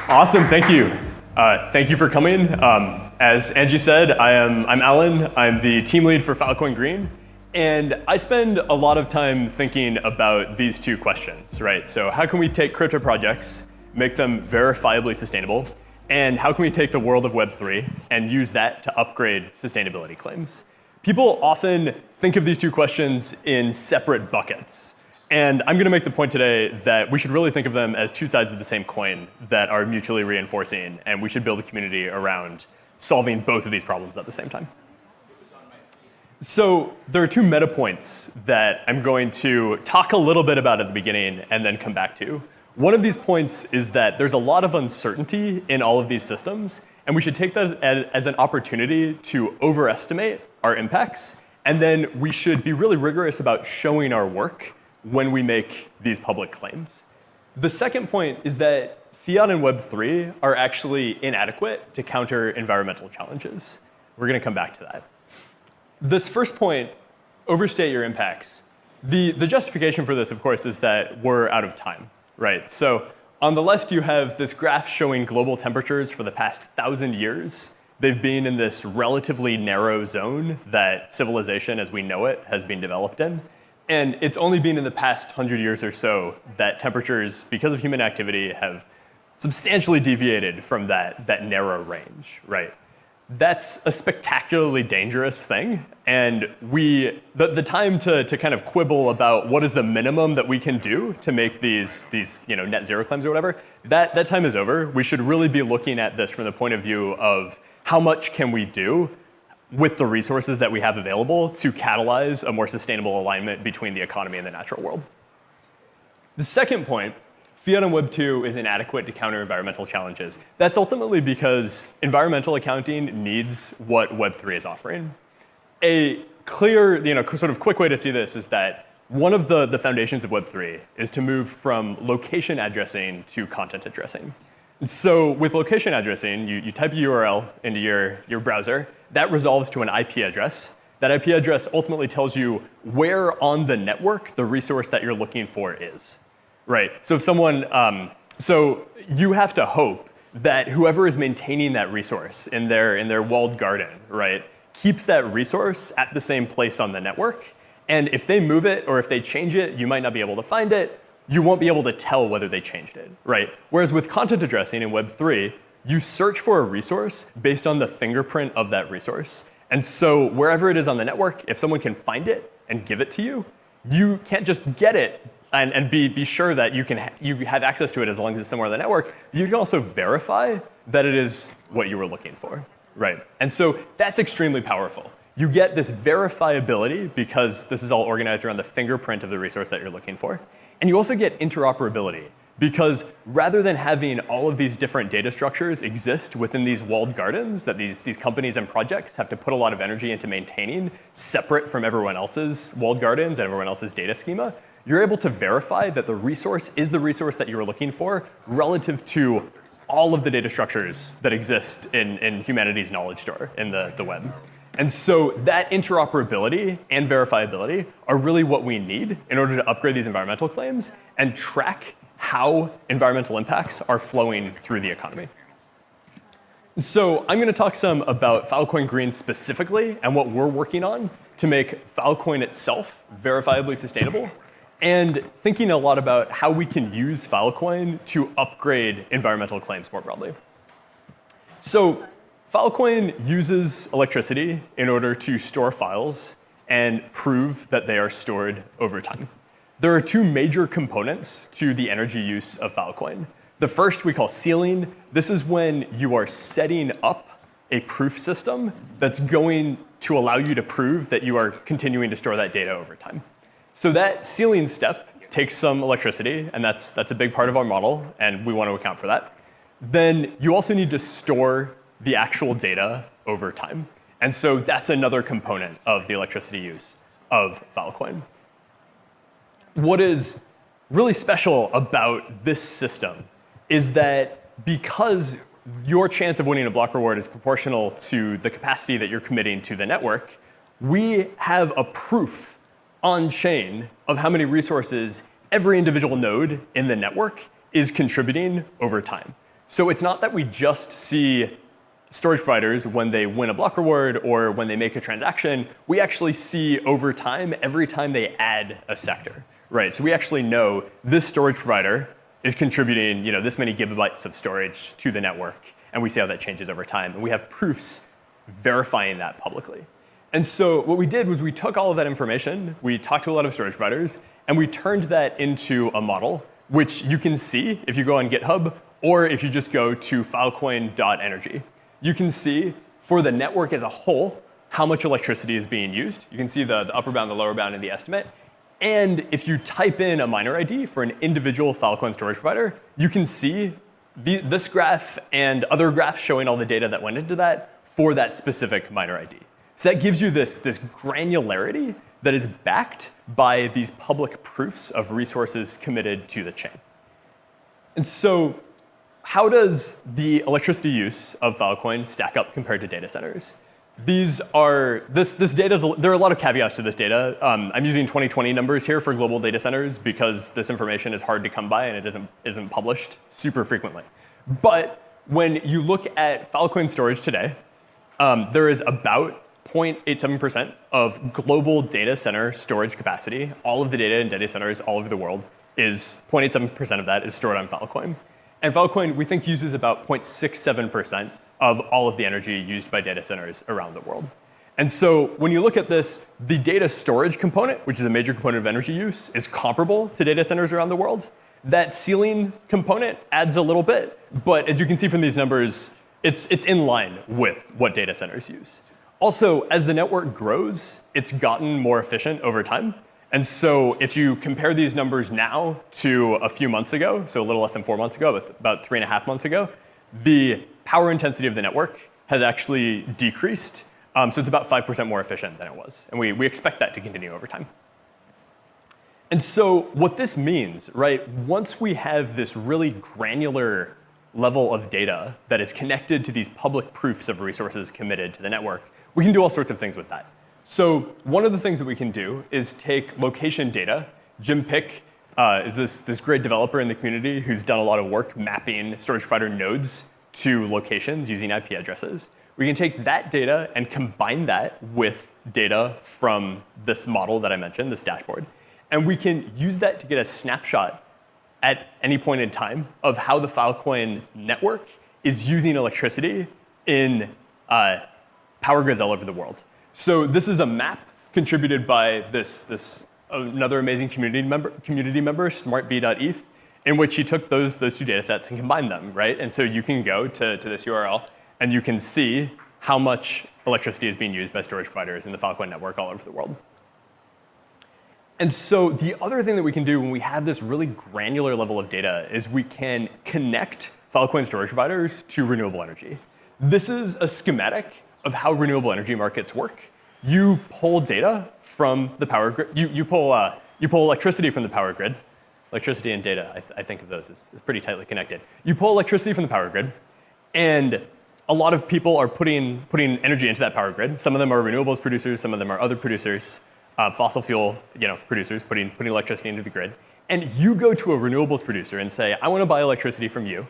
Awesome, thank you. Thank you for coming. As Angie said, I'm Alan. I'm the team lead for Filecoin Green. And I spend a lot of time thinking about these two questions, right? So how can we take crypto projects, make them verifiably sustainable? And how can we take the world of Web3 and use that to upgrade sustainability claims? People often think of these two questions in separate buckets. And I'm going to make the point today that we should really think of them as two sides of the same coin that are mutually reinforcing, and we should build a community around solving both of these problems at the same time. So there are two meta points that I'm going to talk a little bit about at the beginning and then come back to. One of these points is that there's a lot of uncertainty in all of these systems, and we should take that as an opportunity to overestimate our impacts, and then we should be really rigorous about showing our work when we make these public claims. The second point is that fiat and Web3 are actually inadequate to counter environmental challenges. We're going to come back to that. This first point, overstate your impacts. The justification for this, of course, is that we're out of time, right? So on the left, you have this graph showing global temperatures for the past 1,000 years. They've been in this relatively narrow zone that civilization as we know it has been developed in. And it's only been in the past 100 years or so that temperatures, because of human activity, have substantially deviated from that narrow range, right? That's a spectacularly dangerous thing. And the time to kind of quibble about what is the minimum that we can do to make these net zero claims or whatever, that time is over. We should really be looking at this from the point of view of how much can we do with the resources that we have available to catalyze a more sustainable alignment between the economy and the natural world. The second point, fiat and Web2 is inadequate to counter environmental challenges. That's ultimately because environmental accounting needs what Web3 is offering. A clear, sort of quick way to see this is that one of the foundations of Web3 is to move from location addressing to content addressing. So with location addressing, you type a URL into your browser. That resolves to an IP address. That IP address ultimately tells you where on the network the resource that you're looking for is. Right. So if so you have to hope that whoever is maintaining that resource in their walled garden, right, keeps that resource at the same place on the network. And if they move it or if they change it, you might not be able to find it. You won't be able to tell whether they changed it, right? Whereas with content addressing in Web3, you search for a resource based on the fingerprint of that resource. And so wherever it is on the network, if someone can find it and give it to you, you can't just get it and be sure that you have access to it as long as it's somewhere on the network. You can also verify that it is what you were looking for, right? And so that's extremely powerful. You get this verifiability because this is all organized around the fingerprint of the resource that you're looking for. And you also get interoperability because rather than having all of these different data structures exist within these walled gardens that these companies and projects have to put a lot of energy into maintaining separate from everyone else's walled gardens and everyone else's data schema, you're able to verify that the resource is the resource that you were looking for relative to all of the data structures that exist in humanity's knowledge store in the web. And so that interoperability and verifiability are really what we need in order to upgrade these environmental claims and track how environmental impacts are flowing through the economy. So I'm going to talk some about Filecoin Green specifically and what we're working on to make Filecoin itself verifiably sustainable, and thinking a lot about how we can use Filecoin to upgrade environmental claims more broadly. So Filecoin uses electricity in order to store files and prove that they are stored over time. There are two major components to the energy use of Filecoin. The first we call sealing. This is when you are setting up a proof system that's going to allow you to prove that you are continuing to store that data over time. So that sealing step takes some electricity, and that's a big part of our model, and we want to account for that. Then you also need to store the actual data over time. And so that's another component of the electricity use of Filecoin. What is really special about this system is that because your chance of winning a block reward is proportional to the capacity that you're committing to the network, we have a proof on chain of how many resources every individual node in the network is contributing over time. So it's not that we just see storage providers when they win a block reward or when they make a transaction. We actually see over time, every time they add a sector, right? So we actually know this storage provider is contributing, this many gigabytes of storage to the network, and we see how that changes over time. And we have proofs verifying that publicly. And so what we did was we took all of that information, we talked to a lot of storage providers, and we turned that into a model, which you can see if you go on GitHub, or if you just go to filecoin.energy. You can see for the network as a whole how much electricity is being used. You can see the upper bound, the lower bound, and the estimate. And if you type in a miner ID for an individual Filecoin storage provider, you can see this graph and other graphs showing all the data that went into that for that specific miner ID. So that gives you this granularity that is backed by these public proofs of resources committed to the chain. And so how does the electricity use of Filecoin stack up compared to data centers? This data, there are a lot of caveats to this data. I'm using 2020 numbers here for global data centers because this information is hard to come by and it isn't published super frequently. But when you look at Filecoin storage today, there is about 0.87% of global data center storage capacity. All of the data in data centers all over the world is 0.87% of that is stored on Filecoin. And Filecoin, we think, uses about 0.67% of all of the energy used by data centers around the world. And so when you look at this, the data storage component, which is a major component of energy use, is comparable to data centers around the world. That ceiling component adds a little bit, but as you can see from these numbers, it's in line with what data centers use. Also, as the network grows, it's gotten more efficient over time. And so if you compare these numbers now to a few months ago, so a little less than 4 months ago, but about 3.5 months ago, the power intensity of the network has actually decreased. So it's about 5% more efficient than it was. And we expect that to continue over time. And so what this means, right, once we have this really granular level of data that is connected to these public proofs of resources committed to the network, we can do all sorts of things with that. So one of the things that we can do is take location data. Jim Pick is this great developer in the community who's done a lot of work mapping storage provider nodes to locations using IP addresses. We can take that data and combine that with data from this model that I mentioned, this dashboard. And we can use that to get a snapshot at any point in time of how the Filecoin network is using electricity in power grids all over the world. So this is a map contributed by another amazing community member, smartb.eth, in which he took those two data sets and combined them, right? And so you can go to this URL and you can see how much electricity is being used by storage providers in the Filecoin network all over the world. And so the other thing that we can do when we have this really granular level of data is we can connect Filecoin storage providers to renewable energy. This is a schematic of how renewable energy markets work. You pull data from the power grid. You pull electricity from the power grid. Electricity and data, I think of those as pretty tightly connected. You pull electricity from the power grid, and a lot of people are putting energy into that power grid. Some of them are renewables producers, some of them are other producers, fossil fuel producers putting electricity into the grid. And you go to a renewables producer and say, I want to buy electricity from you.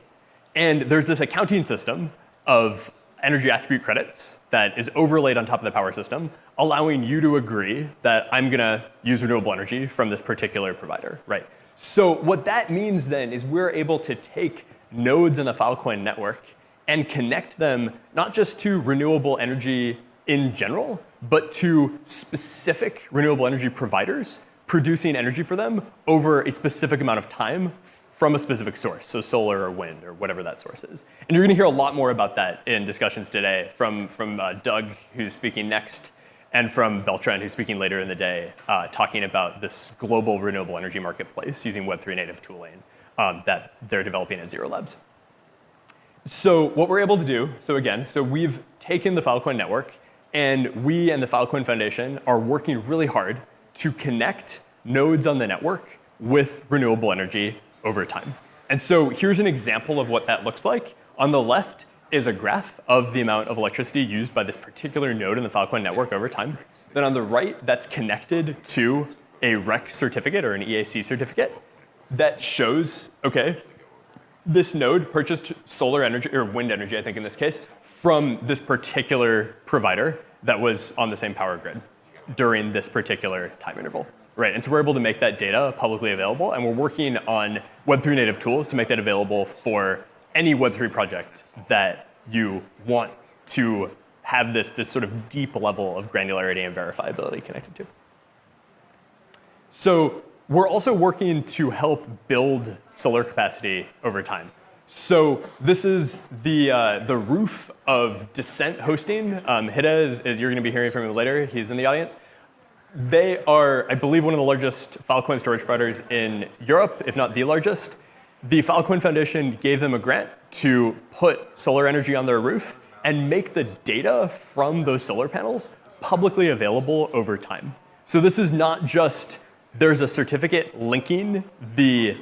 And there's this accounting system of energy attribute credits that is overlaid on top of the power system, allowing you to agree that I'm going to use renewable energy from this particular provider, right? So what that means then is we're able to take nodes in the Filecoin network and connect them not just to renewable energy in general, but to specific renewable energy providers producing energy for them over a specific amount of time from a specific source, so solar or wind or whatever that source is. And you're going to hear a lot more about that in discussions today from Doug, who's speaking next, and from Beltran, who's speaking later in the day, talking about this global renewable energy marketplace using Web3 native tooling that they're developing at Zero Labs. So what we're able to do, so we've taken the Filecoin network, and we and the Filecoin Foundation are working really hard to connect nodes on the network with renewable energy over time. And so here's an example of what that looks like. On the left is a graph of the amount of electricity used by this particular node in the Filecoin network over time. Then on the right, that's connected to a REC certificate or an EAC certificate that shows, okay, this node purchased solar energy, or wind energy, I think in this case, from this particular provider that was on the same power grid during this particular time interval. Right, and so we're able to make that data publicly available, and we're working on Web3 native tools to make that available for any Web3 project that you want to have this sort of deep level of granularity and verifiability connected to. So we're also working to help build solar capacity over time. So this is the roof of Descent hosting. Hida, is you're going to be hearing from him later. He's in the audience. They are, I believe, one of the largest Filecoin storage providers in Europe, if not the largest. The Filecoin Foundation gave them a grant to put solar energy on their roof and make the data from those solar panels publicly available over time. So this is not just there's a certificate linking the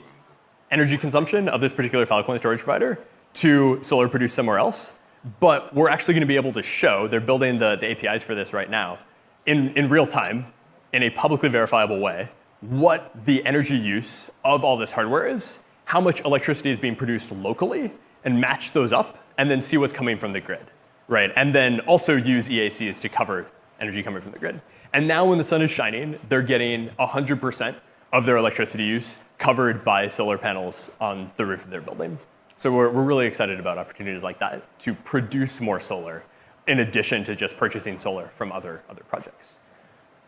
energy consumption of this particular Filecoin storage provider to solar produced somewhere else, but we're actually going to be able to show, they're building the APIs for this right now, in real time, in a publicly verifiable way, what the energy use of all this hardware is, how much electricity is being produced locally, and match those up, and then see what's coming from the grid, right? And then also use EACs to cover energy coming from the grid. And now when the sun is shining, they're getting 100% of their electricity use covered by solar panels on the roof of their building. So we're really excited about opportunities like that to produce more solar in addition to just purchasing solar from other projects.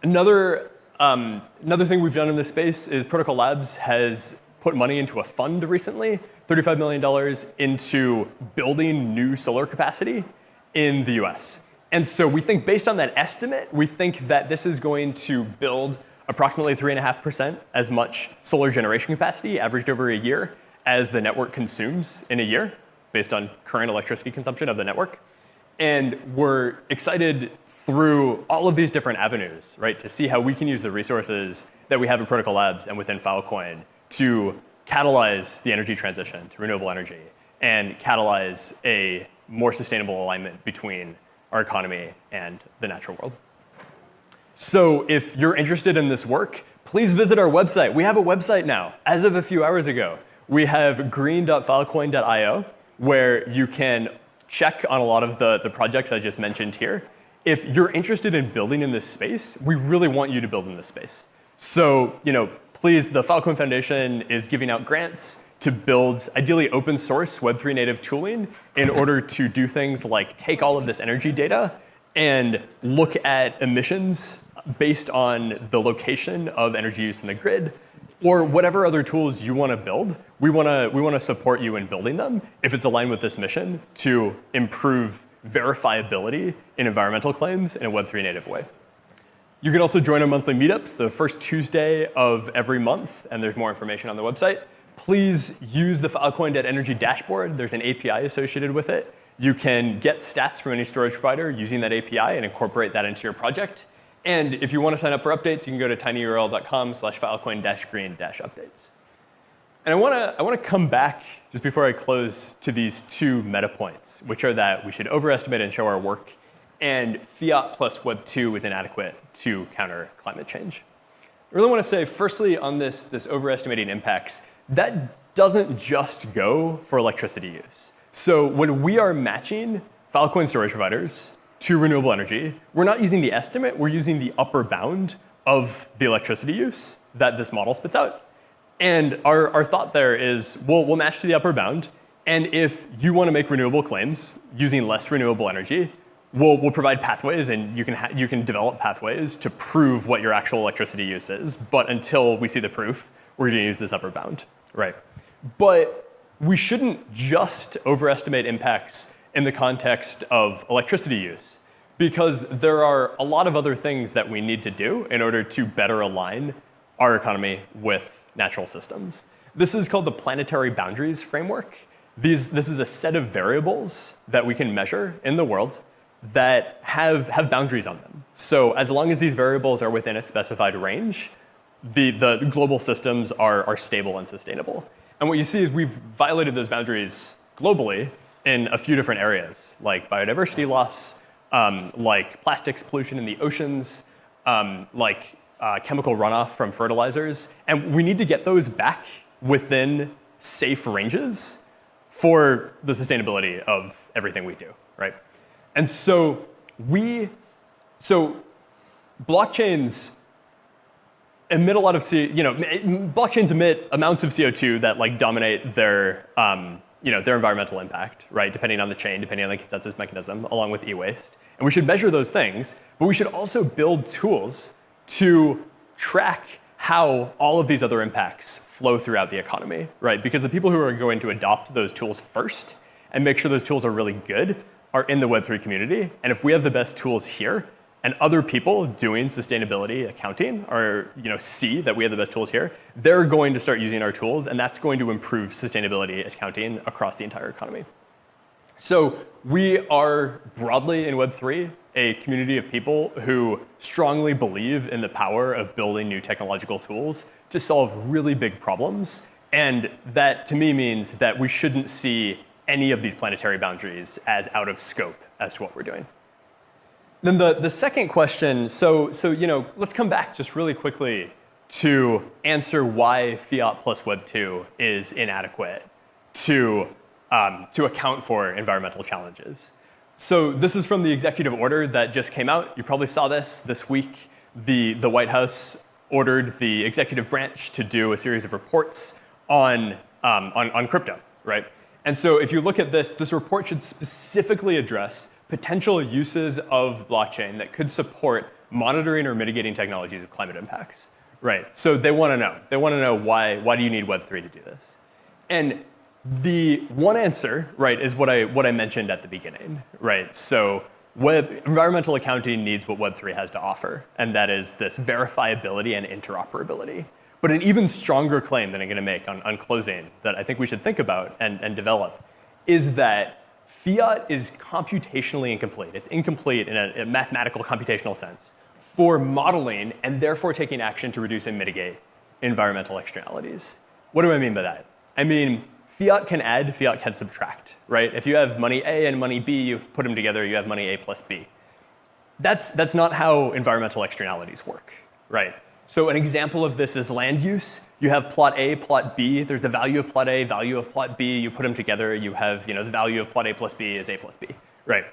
Another thing we've done in this space is Protocol Labs has put money into a fund recently, $35 million into building new solar capacity in the US. And so we think based on that estimate, we think that this is going to build approximately 3.5% as much solar generation capacity averaged over a year as the network consumes in a year based on current electricity consumption of the network. And we're excited through all of these different avenues, right, to see how we can use the resources that we have in Protocol Labs and within Filecoin to catalyze the energy transition to renewable energy and catalyze a more sustainable alignment between our economy and the natural world. So if you're interested in this work, please visit our website. We have a website now, as of a few hours ago. We have green.filecoin.io, where you can check on a lot of the projects I just mentioned here. If you're interested in building in this space, we really want you to build in this space. So, please, the Filecoin Foundation is giving out grants to build ideally open source Web3 native tooling in order to do things like take all of this energy data and look at emissions based on the location of energy use in the grid, or whatever other tools you want to build. We want to support you in building them if it's aligned with this mission to improve verifiability in environmental claims in a Web3 native way. You can also join our monthly meetups the first Tuesday of every month, and there's more information on the website. Please use the Filecoin.energy dashboard. There's an API associated with it. You can get stats from any storage provider using that API and incorporate that into your project. And if you want to sign up for updates, you can go to tinyurl.com/filecoin-green-updates. And I want to come back just before I close to these two meta points, which are that we should overestimate and show our work, and fiat plus Web 2 is inadequate to counter climate change. I really want to say, firstly, on this overestimating impacts, that doesn't just go for electricity use. So when we are matching Filecoin storage providers to renewable energy, we're not using the estimate, we're using the upper bound of the electricity use that this model spits out. And our thought there is, we'll match to the upper bound, and if you want to make renewable claims using less renewable energy, we'll provide pathways, and you can develop pathways to prove what your actual electricity use is. But until we see the proof, we're going to use this upper bound, right? But we shouldn't just overestimate impacts in the context of electricity use, because there are a lot of other things that we need to do in order to better align our economy with natural systems. This is called the planetary boundaries framework. This is a set of variables that we can measure in the world that have boundaries on them. So as long as these variables are within a specified range, the global systems are stable and sustainable. And what you see is we've violated those boundaries globally in a few different areas, like biodiversity loss, like plastics pollution in the oceans, like chemical runoff from fertilizers. And we need to get those back within safe ranges for the sustainability of everything we do, right? And so blockchains emit a lot of blockchains emit amounts of CO2 that like dominate their their environmental impact, right? Depending on the chain, depending on the consensus mechanism, along with e-waste. And we should measure those things, but we should also build tools to track how all of these other impacts flow throughout the economy, right? Because the people who are going to adopt those tools first and make sure those tools are really good are in the Web3 community. And if we have the best tools here, and other people doing sustainability accounting see that we have the best tools here, they're going to start using our tools, and that's going to improve sustainability accounting across the entire economy. So we are broadly in Web3 a community of people who strongly believe in the power of building new technological tools to solve really big problems. And that, to me, means that we shouldn't see any of these planetary boundaries as out of scope as to what we're doing. Then the second question, let's come back just really quickly to answer why fiat plus Web 2 is inadequate to account for environmental challenges. So this is from the executive order that just came out. You probably saw this week. The White House ordered the executive branch to do a series of reports on crypto, right? And so if you look at this report should specifically address potential uses of blockchain that could support monitoring or mitigating technologies of climate impacts, right? So they want to know. They want to know why do you need Web3 to do this? And the one answer, right, is what I mentioned at the beginning, right? So environmental accounting needs what Web3 has to offer, and that is this verifiability and interoperability. But an even stronger claim that I'm going to make on closing that I think we should think about and develop is that fiat is computationally incomplete. It's incomplete in a mathematical computational sense for modeling and therefore taking action to reduce and mitigate environmental externalities. What do I mean by that? I mean, fiat can add, fiat can subtract, right? If you have money A and money B, you put them together, you have money A plus B. That's not how environmental externalities work, right? So an example of this is land use. You have plot A, plot B. There's the value of plot A, value of plot B. You put them together, you have the value of plot A plus B is A plus B, right?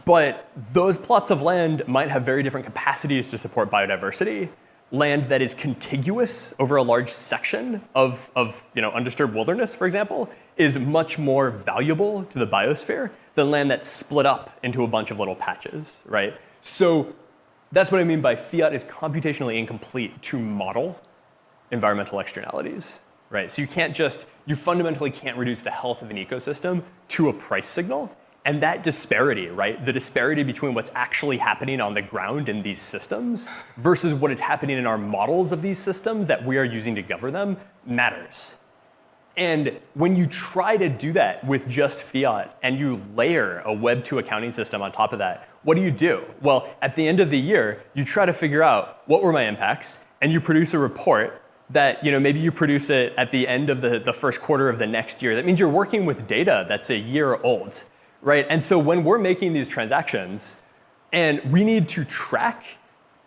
But those plots of land might have very different capacities to support biodiversity. Land that is contiguous over a large section of undisturbed wilderness, for example, is much more valuable to the biosphere than land that's split up into a bunch of little patches, right? So that's what I mean by fiat is computationally incomplete to model environmental externalities, right? So you fundamentally can't reduce the health of an ecosystem to a price signal. And that disparity, right? The disparity between what's actually happening on the ground in these systems versus what is happening in our models of these systems that we are using to govern them matters. And when you try to do that with just fiat and you layer a Web 2 accounting system on top of that, what do? Well, at the end of the year, you try to figure out what were my impacts, and you produce a report that maybe you produce it at the end of the first quarter of the next year. That means you're working with data that's a year old, right? And so when we're making these transactions, and we need to track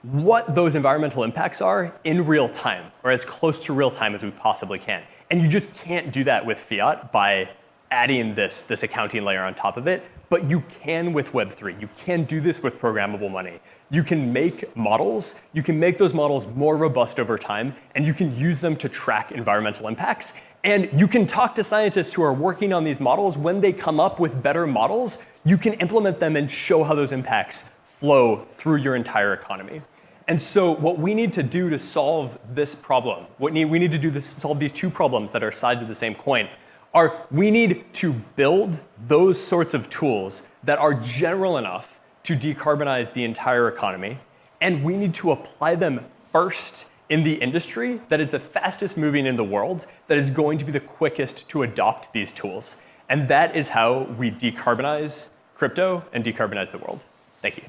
what those environmental impacts are in real time, or as close to real time as we possibly can. And you just can't do that with fiat by adding this accounting layer on top of it, but you can with Web3. You can do this with programmable money. You can make models, you can make those models more robust over time, and you can use them to track environmental impacts. And you can talk to scientists who are working on these models. When they come up with better models, you can implement them and show how those impacts flow through your entire economy. And so what we need to do to solve this problem, we need to do to solve these two problems that are sides of the same coin, we need to build those sorts of tools that are general enough to decarbonize the entire economy, and we need to apply them first in the industry that is the fastest moving in the world, that is going to be the quickest to adopt these tools. And that is how we decarbonize crypto and decarbonize the world. Thank you.